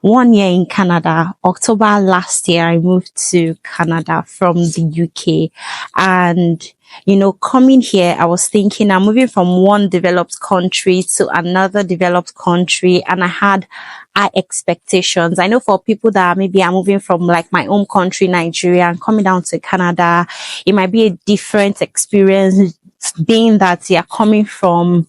1 year in Canada. October last year, I moved to Canada from the UK. And, coming here, I was thinking I'm moving from one developed country to another developed country, and I had high expectations. I know for people that maybe are moving from like my home country, Nigeria, and coming down to Canada, it might be a different experience, being that you're coming from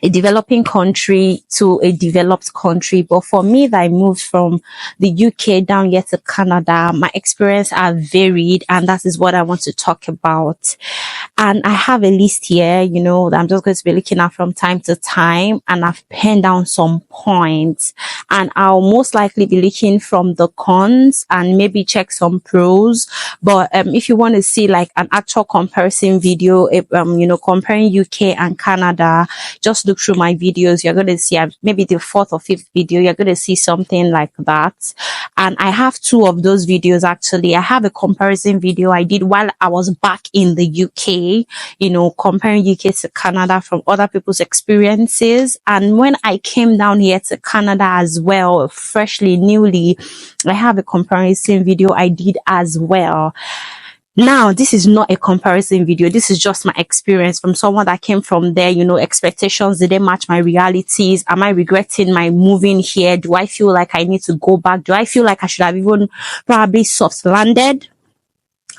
a developing country to a developed country. But for me, that I moved from the UK down here to Canada, my experience are varied, and that is what I want to talk about. And I have a list here, that I'm just going to be looking at from time to time, and I've penned down some points, and I'll most likely be looking from the cons and maybe check some pros. But if you want to see like an actual comparison video, comparing UK and Canada, just look through my videos. You're going to see maybe the fourth or fifth video, you're going to see something like that. And I have two of those videos. Actually, I have a comparison video I did while I was back in the UK, comparing UK to Canada from other people's experiences. And when I came down here to Canada as well, freshly, newly, I have a comparison video I did as well. Now, this is not a comparison video. This is just my experience from someone that came from there. Expectations, did they match my realities? Am I regretting my moving here? Do I feel like I need to go back? Do I feel like I should have even probably soft landed?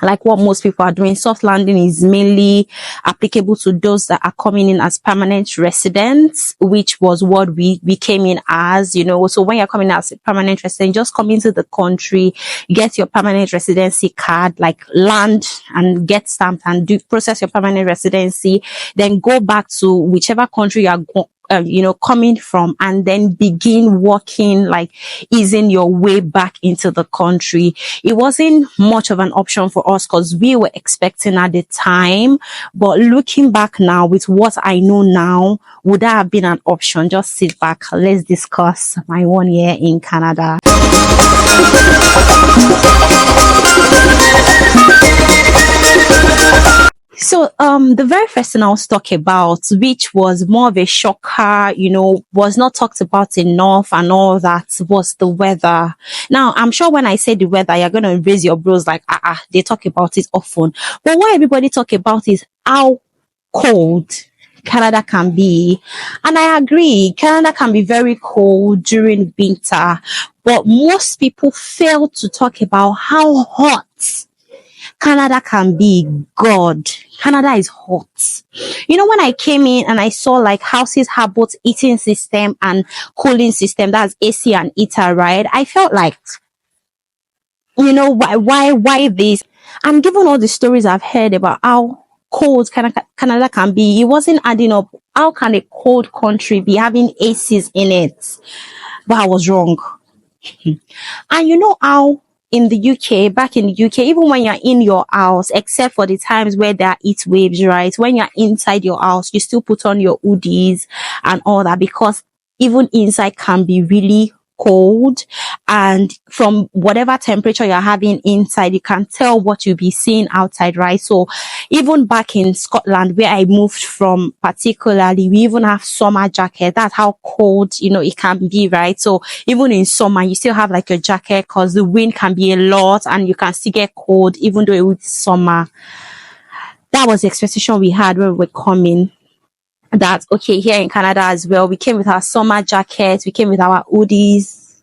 Like what most people are doing. Soft landing is mainly applicable to those that are coming in as permanent residents, which was what we came in as, So when you're coming as a permanent resident, just come into the country, get your permanent residency card, like land and get stamped and process your permanent residency, then go back to whichever country you are coming from, and then begin working, like easing your way back into the country. It wasn't much of an option for us because we were expecting at the time, but looking back now with what I know now, would that have been an option? Just sit back. Let's discuss my 1 year in Canada. So, the very first thing I was talking about, which was more of a shocker, was not talked about enough and all that, was the weather. Now, I'm sure when I say the weather, you're going to raise your brows like, they talk about it often. But what everybody talk about is how cold Canada can be. And I agree, Canada can be very cold during winter, but most people fail to talk about how hot Canada can be. God, Canada is hot. When I came in and I saw like houses have both heating system and cooling system, that's AC and heater, right? I felt like, why this? And given all the stories I've heard about how cold Canada can be, it wasn't adding up. How can a cold country be having ACs in it? But I was wrong. And how in the UK, back in the UK, even when you're in your house, except for the times where there are heat waves, right? When you're inside your house, you still put on your hoodies and all that, because even inside can be really cold. And from whatever temperature you're having inside, you can tell what you'll be seeing outside, right? So even back in Scotland, where I moved from particularly, we even have summer jacket. That's how cold, it can be, right? So even in summer, you still have like a jacket because the wind can be a lot and you can still get cold, even though it was summer. That was the expectation we had when we were coming. That, okay, here in Canada as well, we came with our summer jackets, we came with our hoodies,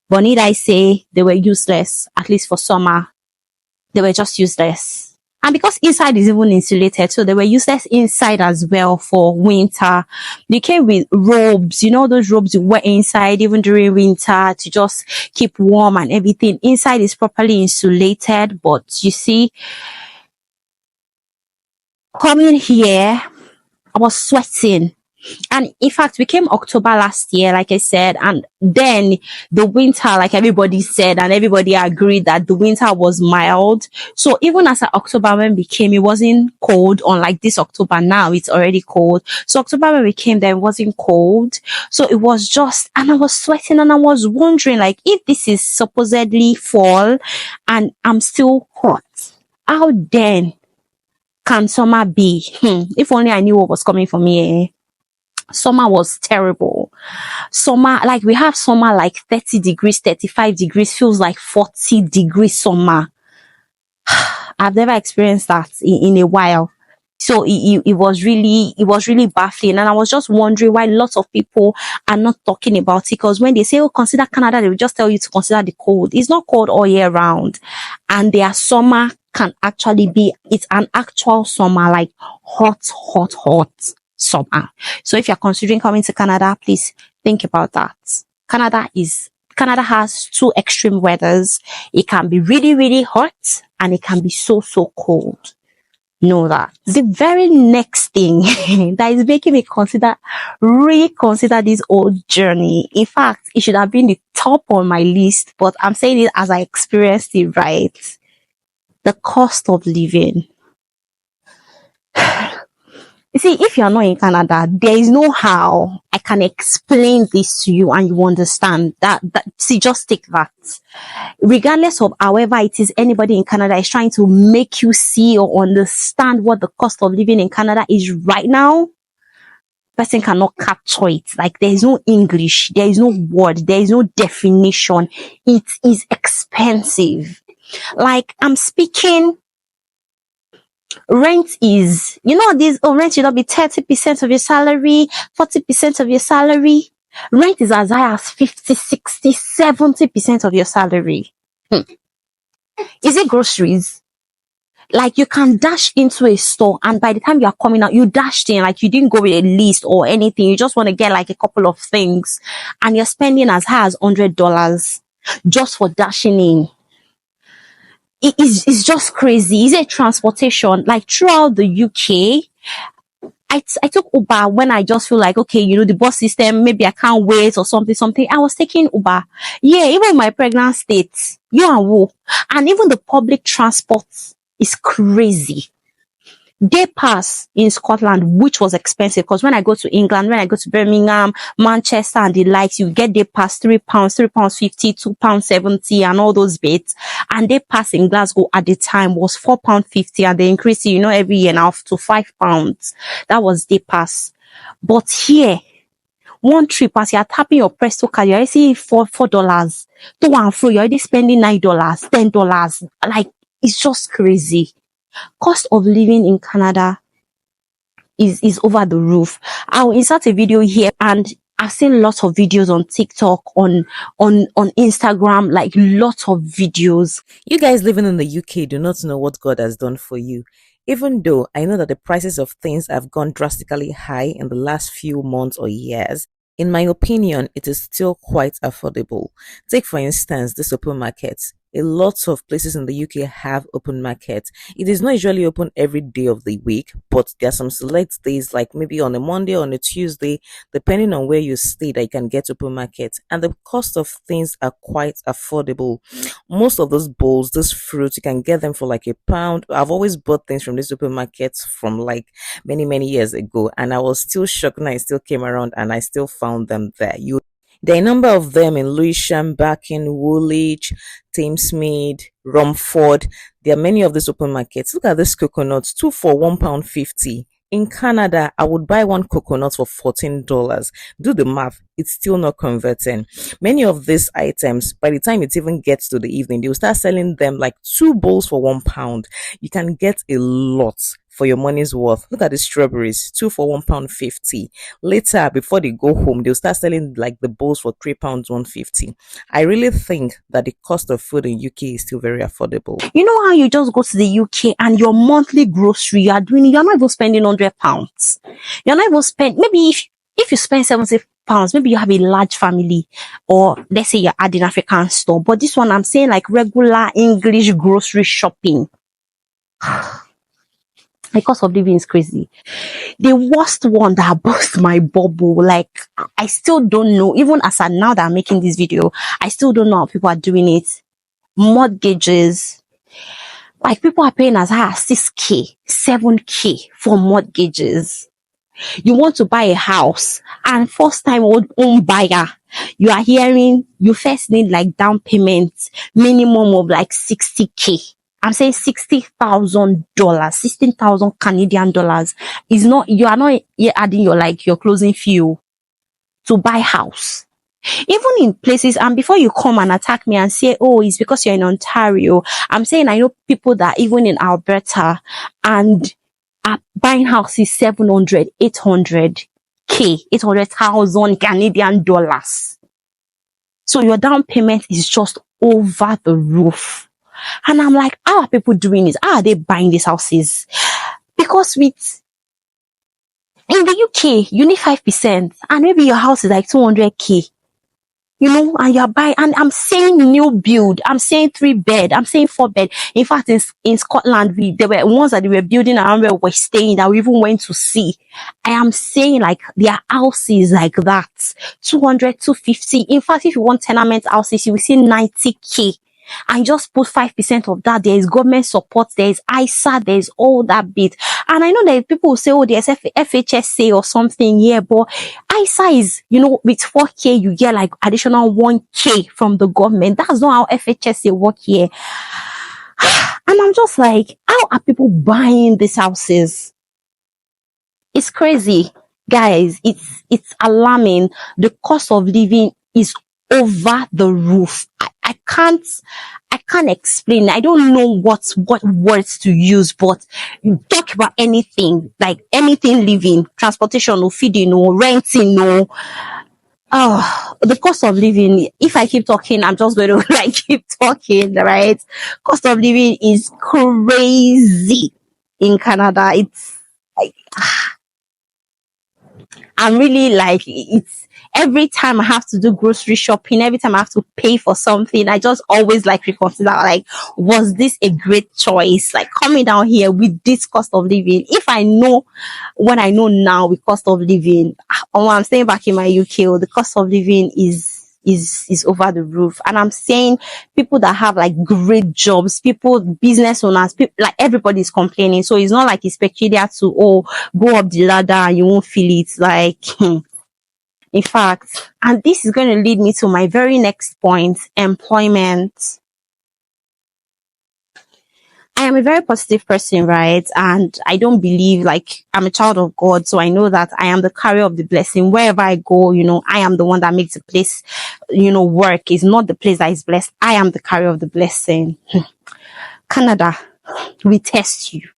but need I say, they were useless, at least for summer. They were just useless. And because inside is even insulated, so they were useless inside as well for winter. They came with robes, those robes you wear inside even during winter to just keep warm and everything. Inside is properly insulated, but you see, coming here, I was sweating. And in fact, we came October last year, like I said, and then the winter, like everybody said, and everybody agreed that the winter was mild. So even as October when we came, it wasn't cold. Unlike this October now, it's already cold. So October when we came, there it wasn't cold. So it was just, and I was sweating and I was wondering, like, if this is supposedly fall and I'm still hot, how then can summer be? If only I knew what was coming for me. Summer was terrible. Summer, like we have summer like 30 degrees, 35 degrees, feels like 40 degrees summer. I've never experienced that in a while. So it was really baffling. And I was just wondering why lots of people are not talking about it. Because when they say, oh, consider Canada, they will just tell you to consider the cold. It's not cold all year round. And their summer can actually be, it's an actual summer, like hot summer. So if you're considering coming to Canada, please think about that. Canada has two extreme weathers. It can be really, really hot and it can be so cold. Know that. The very next thing that is making me reconsider this old journey. In fact, it should have been the top on my list, but I'm saying it as I experienced it, right? The cost of living. You see, if you're not in Canada, there is no how I can explain this to you and you understand that. See, just take that. Regardless of however it is anybody in Canada is trying to make you see or understand what the cost of living in Canada is right now, person cannot capture it. Like there is no English, there is no word, there is no definition. It is expensive. Like I'm speaking, rent is, rent should not be 30% of your salary, 40% of your salary. Rent is as high as 50, 60, 70% of your salary. Is it groceries? Like you can dash into a store and by the time you are coming out, you dashed in, like you didn't go with a list or anything. You just want to get like a couple of things and you're spending as high as $100 just for dashing in. It's just crazy. Is it transportation? Like throughout the UK, I took Uber when I just feel like, okay, the bus system, maybe I can't wait or something. I was taking Uber. Yeah, even my pregnant state, and even the public transport is crazy. Day pass in Scotland, which was expensive because when I go to England, when I go to Birmingham, Manchester and the likes, you get day pass £3, £3.50, £2.70 and all those bits. And day pass in Glasgow at the time was £4.50 and they increased it, every year now to £5. That was day pass. But here, one trip as you're tapping your Presto card, you're already seeing $4. To and fro, you're already spending $9, $10. Like, it's just crazy. Cost of living in Canada is over the roof. I'll insert a video here and I've seen lots of videos on TikTok, on Instagram, like lots of videos. You guys living in the UK do not know what God has done for you. Even though I know that the prices of things have gone drastically high in the last few months or years, in my opinion, it is still quite affordable. Take for instance the supermarkets. A lot of places in the UK have open markets. It is not usually open every day of the week, but there are some select days, like maybe on a Monday or on a Tuesday, depending on where you stay, that you can get open markets. And the cost of things are quite affordable. Most of those bowls, those fruits, you can get them for like £1. I've always bought things from the supermarkets from like many years ago, and I was still shocked when I still came around and I still found them there. There are a number of them in Lewisham, Barking, Woolwich, Thamesmead, Romford. There are many of these open markets. Look at this coconuts, two for £1.50. In Canada, I would buy one coconut for $14. Do the math, it's still not converting. Many of these items, by the time it even gets to the evening, they will start selling them like 2 bowls for £1. You can get a lot for your money's worth. Look at the strawberries, 2 for £1.50. Later, before they go home, they'll start selling like the bowls for £3, £1.50. I really think that the cost of food in UK is still very affordable. You know how you just go to the UK and your monthly grocery you're not even spending £100. You're not even spending, maybe if you spend £70, maybe you have a large family, or let's say you're at an African store. But this one, I'm saying like regular English grocery shopping. The cost of living is crazy. The worst one that burst my bubble, like I still don't know, even as I now that I'm making this video, I still don't know how people are doing it. Mortgages. Like people are paying as high as 6K, 7K for mortgages. You want to buy a house and first time home buyer, you are hearing you first need like down payment minimum of like 60K. I'm saying $60,000, 16,000 Canadian dollars is not, you are not yet adding your like your closing fee to buy house. Even in places, and before you come and attack me and say, oh, it's because you're in Ontario, I'm saying I know people that even in Alberta and are buying houses 700, 800K, 800,000 Canadian dollars. So your down payment is just over the roof. And I'm like, how are people doing this? How are they buying these houses? Because with in the UK, you need 5%, and maybe your house is like 200K. And you're buying, and I'm saying new build, I'm saying 3 bed, I'm saying 4 bed. In fact, in Scotland, there were ones that they were building around where we're staying that we even went to see. I am saying like their houses like that, 200, 250. In fact, if you want tenement houses, you will see 90K. And just put 5% of that. There is government support, there is ISA, there is all that bit. And I know that people will say, oh, there's FHSA or something here, but ISA is, with 4K, you get like additional 1K from the government. That's not how FHSA work here. And I'm just like, how are people buying these houses? It's crazy, guys. It's alarming. The cost of living is over the roof. I can't explain. I don't know what words to use, but you talk about anything, like anything living, transportation or feeding or renting or the cost of living. If I keep talking, I'm just going to like keep talking, right? Cost of living is crazy in Canada. It's like I'm really like, it's every time I have to do grocery shopping, every time I have to pay for something, I just always like reconsider, like, was this a great choice? Like coming down here with this cost of living. If I know what I know now with cost of living, I'm staying back in my UK, the cost of living is over the roof. And I'm saying people that have like great jobs, people, business owners, people, like everybody's complaining. So it's not like it's peculiar to, go up the ladder and you won't feel it. Like, in fact, and this is going to lead me to my very next point, employment. I am a very positive person, right? And I don't believe, like, I'm a child of God. So I know that I am the carrier of the blessing. Wherever I go, I am the one that makes the place, work. It's not the place that is blessed. I am the carrier of the blessing. Canada, we test you.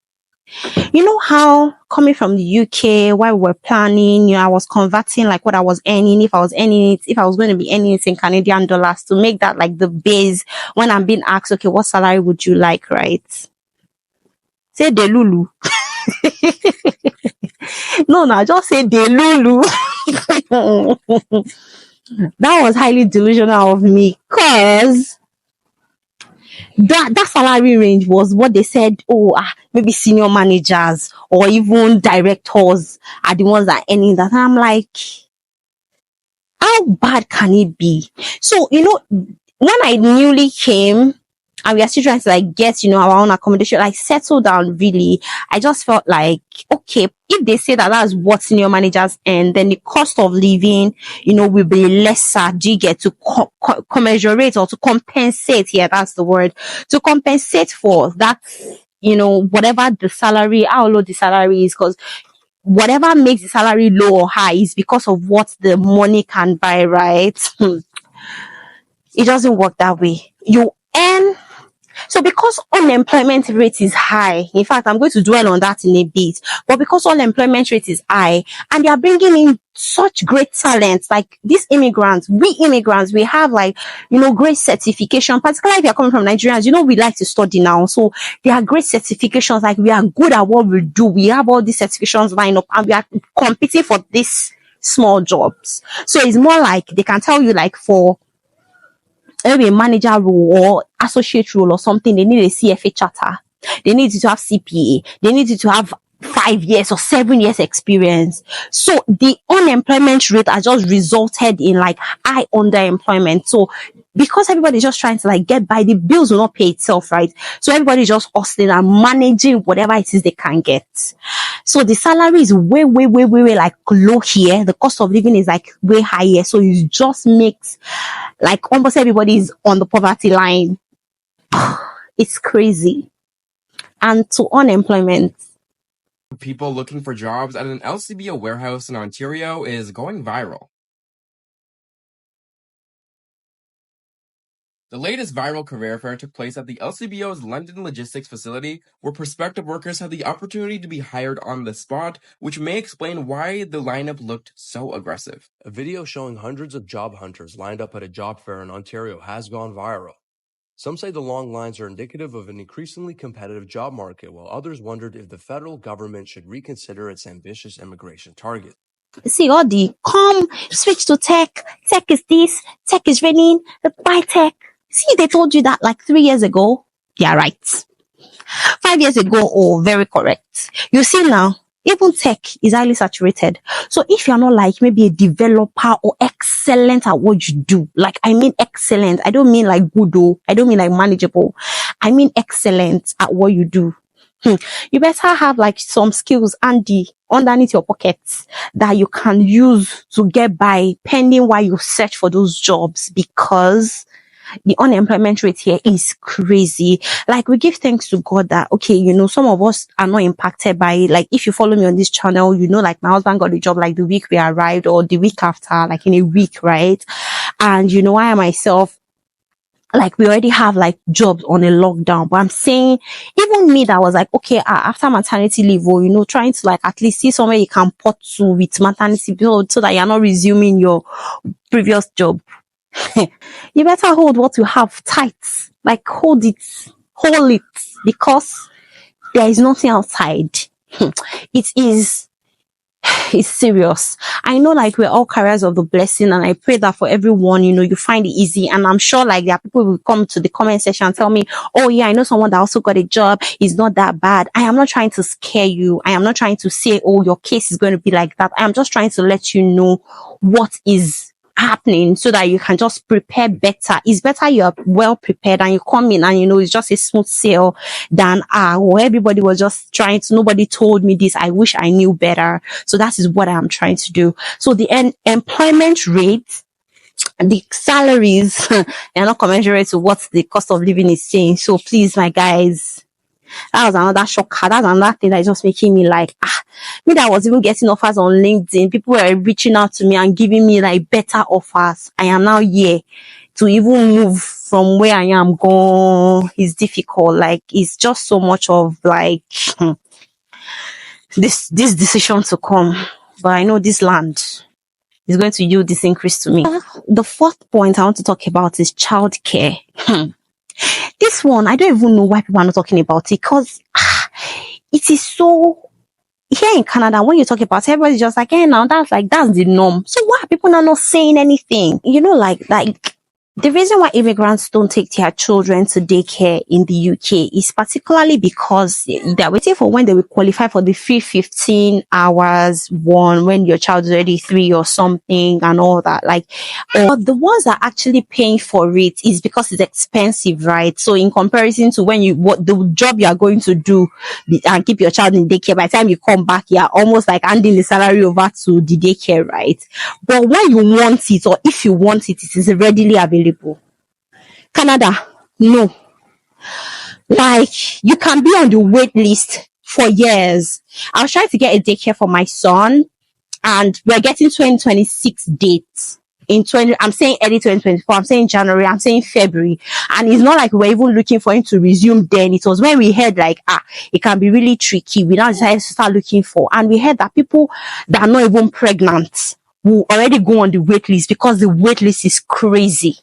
You know how coming from the UK, while we're planning, I was converting like what I was earning, if I was going to be earning it in Canadian dollars to make that like the base when I'm being asked, okay, what salary would you like, right? Say Delulu. No, just say Delulu. That was highly delusional of me, cause that salary range was what they said, maybe senior managers or even directors are the ones that are earning that. And I'm like, how bad can it be? So, when I newly came and we are still trying to like get, our own accommodation, like settle down really, I just felt like, okay, if they say that that's what senior managers earn, then the cost of living, will be lesser. Do you get to commensurate or to compensate? Yeah, that's the word. To compensate for that, whatever the salary, how low the salary is, because whatever makes the salary low or high is because of what the money can buy, right? It doesn't work that way. You earn. So because unemployment rate is high, in fact, I'm going to dwell on that in a bit, but because unemployment rate is high and they are bringing in such great talents, like these immigrants, we have like, great certification, particularly if you're coming from Nigerians, we like to study now. So there are great certifications, like we are good at what we do. We have all these certifications lined up and we are competing for these small jobs. So it's more like they can tell you like for maybe a manager role or associate role or something, they need a CFA charter. They need you to have CPA. They need you to have 5 years or 7 years experience. So the unemployment rate has just resulted in like high underemployment. So because everybody's just trying to like get by, the bills will not pay itself, right? So everybody's just hustling and managing whatever it is they can get. So the salary is way, way, way, way, way like low here. The cost of living is like way higher. So it just makes like almost everybody is on the poverty line. It's crazy. and to unemployment. People looking for jobs at an LCBO warehouse in Ontario is going viral. The latest viral career fair took place at the LCBO's London Logistics facility, where prospective workers had the opportunity to be hired on the spot, which may explain why the lineup looked so aggressive. A video showing hundreds of job hunters lined up at a job fair in Ontario has gone viral. Some say the long lines are indicative of an increasingly competitive job market, while others wondered if the federal government should reconsider its ambitious immigration target. See all the come switch to tech. Tech is this. Tech is raining. Buy tech. See, they told you that like 3 years ago. Yeah, right. 5 years ago, oh, very correct. You see now, even tech is highly saturated. So if you're not like maybe a developer or excellent at what you do, like I mean excellent, I don't mean like good, oh, I don't mean like manageable. I mean excellent at what you do. You better have like some skills handy underneath your pockets that you can use to get by pending while you search for those jobs, because the unemployment rate here is crazy. Like, we give thanks to God that, okay, some of us are not impacted by it. Like, if you follow me on this channel, like my husband got a job like the week we arrived or the week after, like in a week, right? And I myself, like, we already have like jobs on a lockdown. But I'm saying, even me that was like, okay, after maternity leave, or trying to like at least see somewhere you can port to with maternity bill so that you're not resuming your previous job. You better hold what you have tight. Like, hold it, because there is nothing outside. It's serious. I know, like, we're all carriers of the blessing, and I pray that for everyone, you find it easy. And I'm sure, like, there are people who will come to the comment section and tell me, oh yeah, I know someone that also got a job. It's not that bad. I am not trying to scare you. I am not trying to say, oh, your case is going to be like that. I am just trying to let you know what is happening so that you can just prepare better. It's better you're well prepared and you come in and it's just a smooth sail than where everybody was just trying to, nobody told me this, I wish I knew better. So that is what I'm trying to do. So the employment rate, the salaries, they're not commensurate to what the cost of living is saying. So please, my guys, that was another shocker. That's another thing that is just making me like, me that was even getting offers on LinkedIn. People were reaching out to me and giving me like better offers. I am now here to even move from where I am gone. It's difficult. Like, it's just so much of like this decision to come. But I know this land is going to yield this increase to me. The fourth point I want to talk about is childcare. This one, I don't even know why people are not talking about it, because it is so, here in Canada, when you talk about it, everybody's just like, hey, now that's the norm. So why are people not saying anything? Like the reason why immigrants don't take their children to daycare in the UK is particularly because they're waiting for when they will qualify for the free 15 hours one, when your child is already 3 or something and all that. Like, but the ones that are actually paying for it is because it's expensive, right? So in comparison to what the job you are going to do and keep your child in daycare, by the time you come back, you're almost like handing the salary over to the daycare, right? But when you want it, or if you want it, it is readily available. Canada, no. Like, you can be on the wait list for years. I was trying to get a daycare for my son, and we're getting 2026 dates. I'm saying early 2024, I'm saying January, I'm saying February. And it's not like we're even looking for him to resume then. It was when we heard like, it can be really tricky. We now decided to start looking for, and we heard that people that are not even pregnant will already go on the wait list because the wait list is crazy.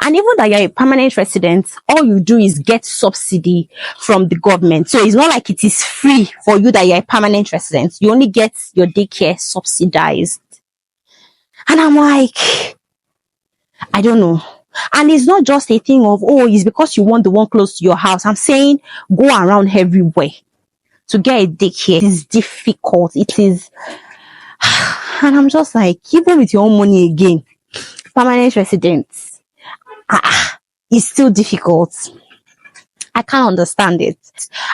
And even that you're a permanent resident, all you do is get subsidy from the government. So it's not like it is free for you that you're a permanent resident. You only get your daycare subsidized. And I'm like, I don't know. And it's not just a thing of, it's because you want the one close to your house. I'm saying go around everywhere to get a daycare. It is difficult. It is. And I'm just like, even with your own money again, permanent residents, it's still difficult. I can't understand it.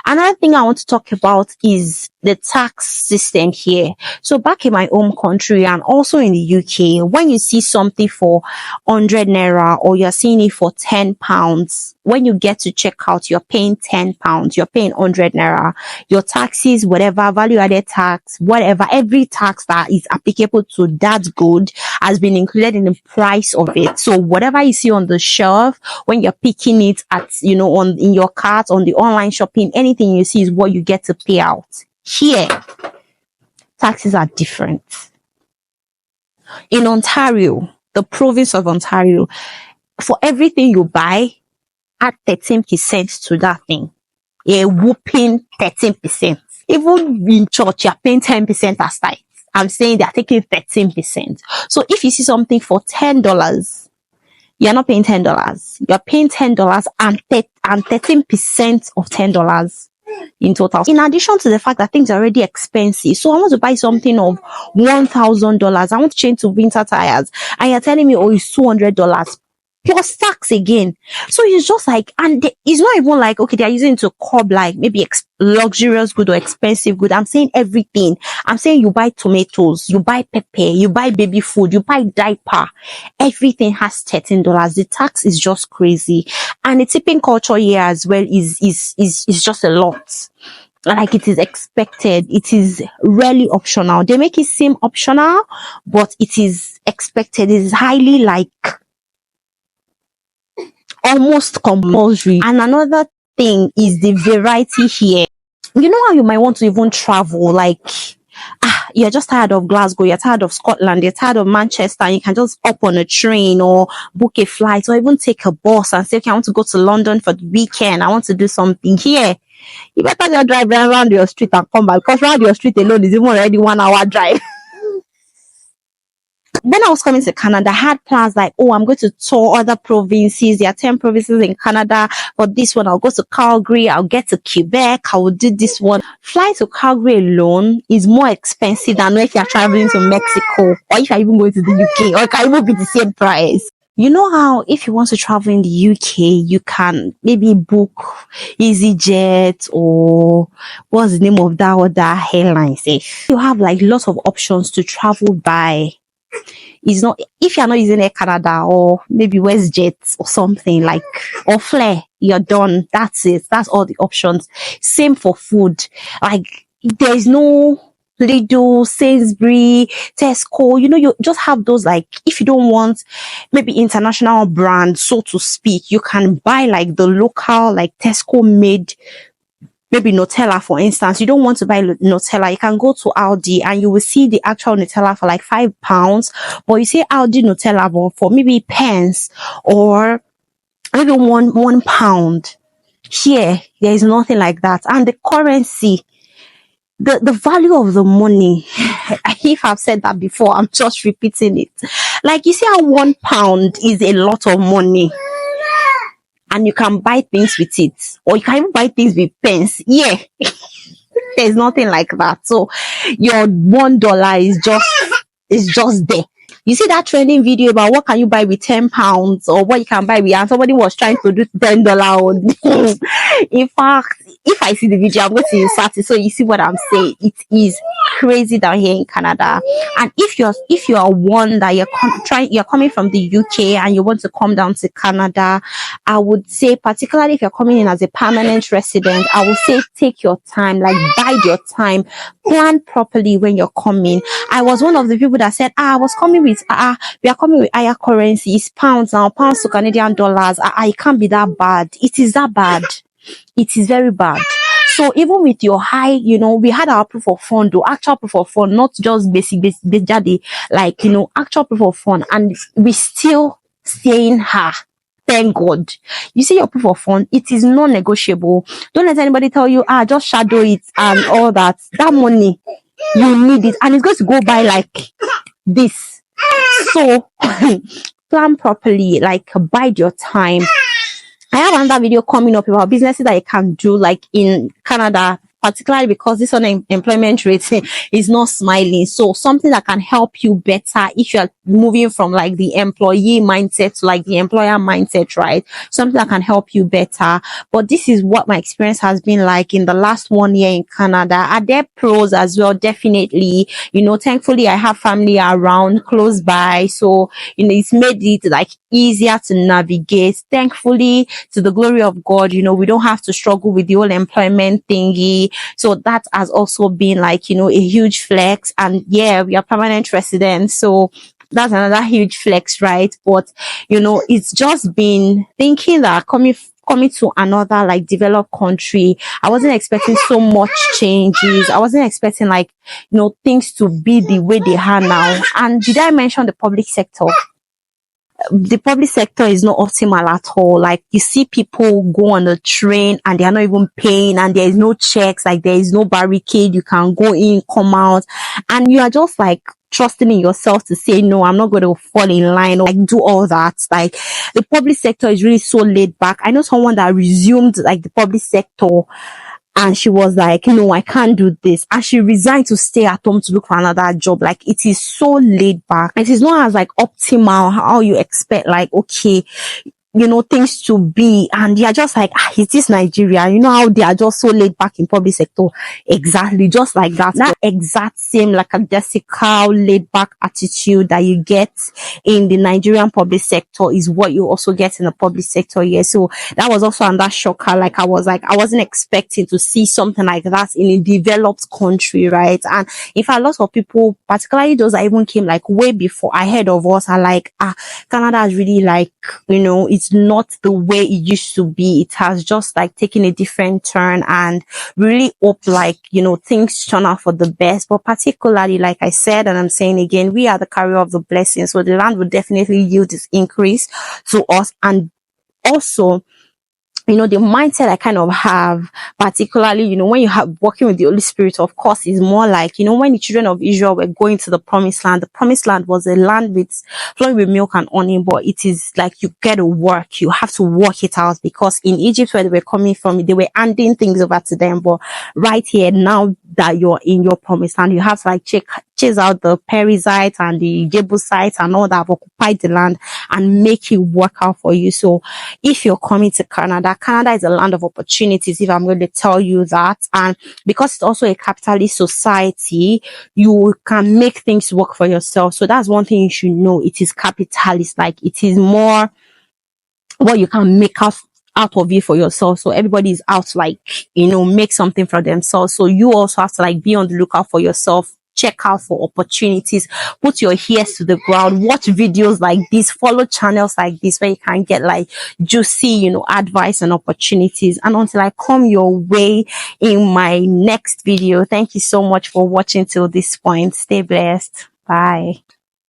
Another thing I want to talk about is the tax system here. So back in my home country and also in the UK, when you see something for 100 naira or you're seeing it for £10, when you get to checkout, you're paying £10, you're paying 100 naira. Your taxes, whatever, value added tax, whatever, every tax that is applicable to that good has been included in the price of it. So whatever you see on the shelf, when you're picking it at, in your cart, on the online shopping, anything you see is what you get to pay out. Here, taxes are different. In Ontario, the province of Ontario, for everything you buy, add 13% to that thing. A whooping 13%. Even in church, you're paying 10% as tithe. I'm saying they're taking 13%. So if you see something for $10, you're not paying $10. You're paying $10 and 13% of $10 in total. In addition to the fact that things are already expensive. So I want to buy something of $1,000. I want to change to winter tires. And you're telling me, oh, it's $200. Plus tax again. So it's just like, and it's not even like, okay, they're using it to curb like maybe luxurious good or expensive good. I'm saying everything. I'm saying you buy tomatoes, you buy pepper, you buy baby food, you buy diaper. Everything has $13. The tax is just crazy. And the tipping culture here as well is just a lot. Like it is expected. It is rarely optional. They make it seem optional, but it is expected. It is highly like almost compulsory. And another thing is the variety here. You know how you might want to even travel, like you're just tired of Glasgow, you're tired of Scotland, you're tired of Manchester, and you can just hop on a train or book a flight or even take a bus and say, okay, I want to go to London for the weekend, I want to do something here. You better just drive around your street and come back, because around your street alone is even already 1 hour drive. When I was coming to Canada, I had plans like, oh, I'm going to tour other provinces. There are 10 provinces in Canada. For this one, I'll go to Calgary. I'll get to Quebec. I will do this one. Flying to Calgary alone is more expensive than if you're traveling to Mexico, or if you're even going to the UK, or it can even be the same price. You know how if you want to travel in the UK, you can maybe book EasyJet or what's the name of that other airline? You have like lots of options to travel by. It's not, if you're not using Air Canada or maybe WestJet or something like, or Flair, you're done. That's it. That's all the options. Same for food. Like there's no Lidl, Sainsbury, Tesco, you just have those, like, if you don't want maybe international brand, so to speak, you can buy like the local, like Tesco made, maybe Nutella, for instance. You don't want to buy Nutella, you can go to Aldi and you will see the actual Nutella for like £5. But you see Aldi Nutella but for maybe pence or maybe one pound. Here, there is nothing like that. And the currency, the value of the money, if I've said that before, I'm just repeating it. Like, you see how £1 is a lot of money, and you can buy things with it, or you can even buy things with pence. Yeah. There's nothing like that. So your $1 is just there. You see that trending video about what can you buy with £10 or what you can buy with, and somebody was trying to do $10. In fact, if I see the video, I'm going to insert it so you see what I'm saying. It is crazy down here in Canada. And if you're one that you're coming from the UK and you want to come down to Canada, I would say, particularly if you're coming in as a permanent resident, I would say take your time, like bide your time, plan properly when you're coming. I was one of the people that said, I was coming with we are coming with higher currencies, pounds now, pounds to Canadian dollars. It can't be that bad. It is that bad. It is very bad. So even with your high, we had our proof of fund, though, actual proof of fund, not just basic jadi, like, actual proof of fund, and we still saying thank God. You see your proof of fund, it is non-negotiable. Don't let anybody tell you, just shadow it and all that. That money, you need it, and it's going to go by like this. So plan properly, like bide your time. I have another video coming up about businesses that you can do like in Canada particularly because this unemployment rate is not smiling. So something that can help you better if you're moving from like the employee mindset to like the employer mindset, right? Something that can help you better. But this is what my experience has been like in the last 1 year in Canada. Are there pros as well? Definitely. Thankfully I have family around close by. So, it's made it like easier to navigate. Thankfully, to the glory of God, we don't have to struggle with the whole employment thingy. So that has also been like, a huge flex. And yeah, we are permanent residents. So that's another huge flex, right? But, it's just been thinking that coming to another like developed country, I wasn't expecting so much changes. I wasn't expecting like, things to be the way they are now. And did I mention the public sector? The public sector is not optimal at all. Like, you see people go on the train and they are not even paying, and there is no checks, like there is no barricade. You can go in, come out, and you are just like trusting in yourself to say, no, I'm not going to fall in line or like do all that. Like, the public sector is really so laid back. I know someone that resumed like the public sector, and she was like, no, I can't do this. And she resigned to stay at home to look for another job. Like, it is so laid back. It is not as like optimal how you expect, like, okay, things to be. And you're just like, is this Nigeria? You know how they are just so laid back in public sector? Exactly. Just like that. That exact same, like a Jessica laid back attitude that you get in the Nigerian public sector is what you also get in the public sector here. So that was also another shocker. Like, I wasn't expecting to see something like that in a developed country, right? And in fact, lots of people, particularly those that even came like way before ahead of us, are like, Canada is really like, it's not the way it used to be. It has just like taken a different turn, and really hope like, things turn out for the best. But particularly, like I said, and I'm saying again, we are the carrier of the blessing. So the land will definitely yield this increase to us. And also, the mindset I kind of have, particularly, when you have working with the Holy Spirit, of course, is more like, when the children of Israel were going to the promised land was a land flowing with milk and honey, but it is like you get to work, you have to work it out, because in Egypt, where they were coming from, they were handing things over to them. But right here, now that you're in your promised land, you have to like chase out the Perizzites and the Jebusites and all that have occupied the land and make it work out for you. So if you're coming to Canada is a land of opportunities, if I'm going to tell you that. And because it's also a capitalist society, you can make things work for yourself. So that's one thing you should know. It is capitalist. Like, it is more what you can make out of it for yourself. So everybody is out to like, make something for themselves. So you also have to like be on the lookout for yourself. Check out for opportunities, put your ears to the ground, watch videos like this, follow channels like this where you can get like juicy, advice and opportunities. And until I come your way in my next video, thank you so much for watching till this point. Stay blessed. Bye.